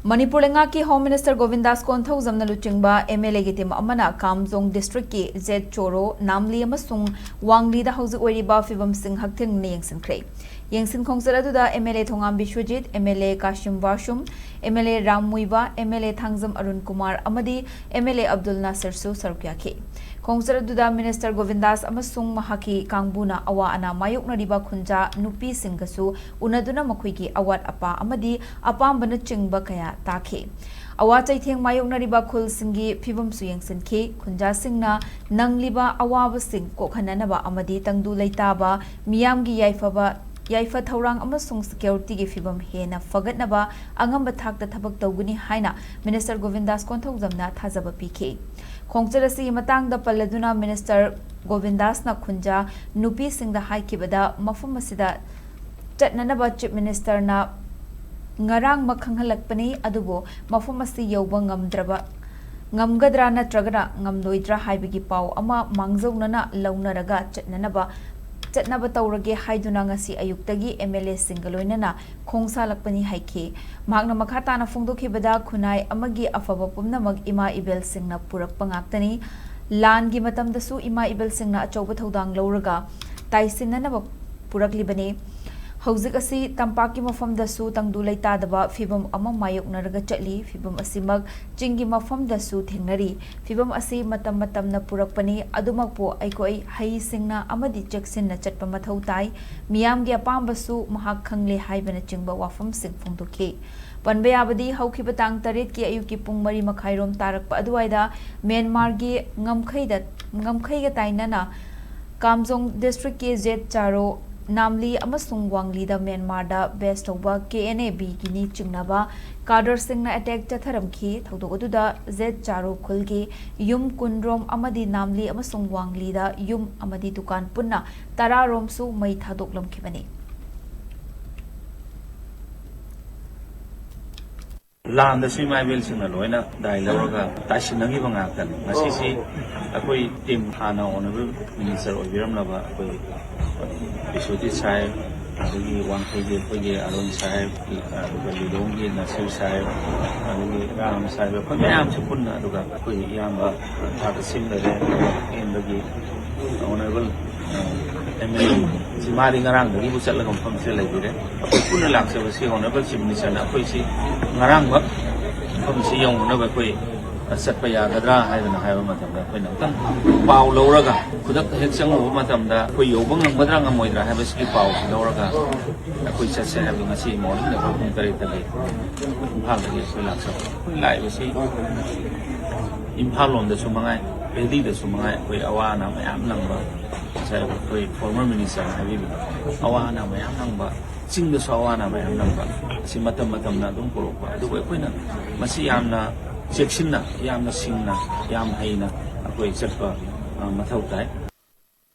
Manipur Lengaki Home Minister Govindas Kontho Zamna Luchingba MLA Gitim Amana Kamzong District ki Z-Choro Namlee Amasung Wanglee da Hausi Oiriba Fibam Singh Hakting Yengsinkhre Yengsinkhre da MLA Thongam Bishwajit MLA Kashim Washum MLA Ramuiba MLA Thangzam Arun Kumar Amadi MLA Abdul Nasir Su Sarukyaki Khongsaradуда Minister Govindas Amasung Mahaki Kangbuna Awa Ana Mayoknariba Khunja Nupi Singhasu Unaduna Makuigi Awat Apa Amadi Apambana Chingba Kaya Take Awa Chaitheng Mayoknariba Khul Singi Phibam Su Yengsinkhre Khunja Singna Nangliba Awaba Sing Kokhananaba Amadi Tangdu Leitaba Miyamgi Yaifa Thaurang Amasung Security gi Fibam Hena Fagatnaba Angamba Thakta Thabak Tawguni Haina Minister Govindas Kontho Zamna Thazaba PK Khongcharasi Matangda Paladuna Minister Govindas na Khunja Nupi Singda Haikibada Mafum Asida Chatnanaba Chief Minister na Ngarang Makhanghalakpani Adubo Mafum Asi Yauba Ngamgadra Natragana Ngamloidra Haibigi Pau Ama Mangzaunana Launaraga Chatnanaba Taurage Haiduna ngasi ayuktagi MLA Singaloinana Khongsalakpani haike Magna Makhatana Fungdokibada Khunai Amagi Afaba Pumnamag Ima Ibel Singna Purakpa ngaktani Langi matamdasu Ima Ibel Singna Achauba Thodang Lauraga Taisinanaba Puraklibane Hauzik asi Tampaki Mafamdasu Tangdu Leitadaba Fibam Ama Mayoknaraga Chatli Fibam Asimag Chingi Mafamdasu Thingnari Fibam asi Matamna Purakpani Adumakpo Aikoi Hai Singna Amadi Jackson Chatpa Mathau Tai Miyamgi Apambasu Mahak Khangle Haibana Chingba Wafam Sing Phongdoke Panbe Abadi Haukiba Tang Tarit ki Ayuki Pung Mari Makhairom Tarakpa Aduaida Myanmar gi Ngamkhaiga Tainana Kamzong District ki Z-Choro Namlee Amasung Wanglee da Myanmar da best over KNAB gini chingnaba Kader Singna attack Chatharamki Thodoguda Z-Choro Khulgi Yum Kundrom Amadi Namlee Amasung Wanglee da Yum Amadi Dukan Punna Tararom Su Mai Thadoklam Kibani Land the semi bills in the Loina, Dialoga, Tashinagi Bangakan, Masisi, Akoi Tim Hana Honorable Minister of Viramlava, Bishoti Sahib, Wanglee Pagi, Arun Sahib, Lidongi, Nasir Sahib, Ram Sahib, Payam Chapuna, Yamba, Takasim, in the Honorable MLA. Simari ngarang dari pusat lagam pamsi lagi deh. Aku pun nak sebesi honorable chief minister nak koi si ngarang bak pamsi yang mana bak koi set paya kadra hai dan hai macam dah koi nak kan pau lauraga kudak heksang macam dah koi yobang yang kadra ngamoy dah hai besi pau lauraga koi set set hai masih morning dah koi kari tadi Imphal lagi koi nak seb lai besi Imphal on dah sumangai Pedi dah sumangai koi awana mayam nangba saya former minister Habib awana mayam nangba sing the sawana mayam nangba si matam na dum purokpa du koi na masi yamna section na yamna sing na yam haina akoi setpa mathau tai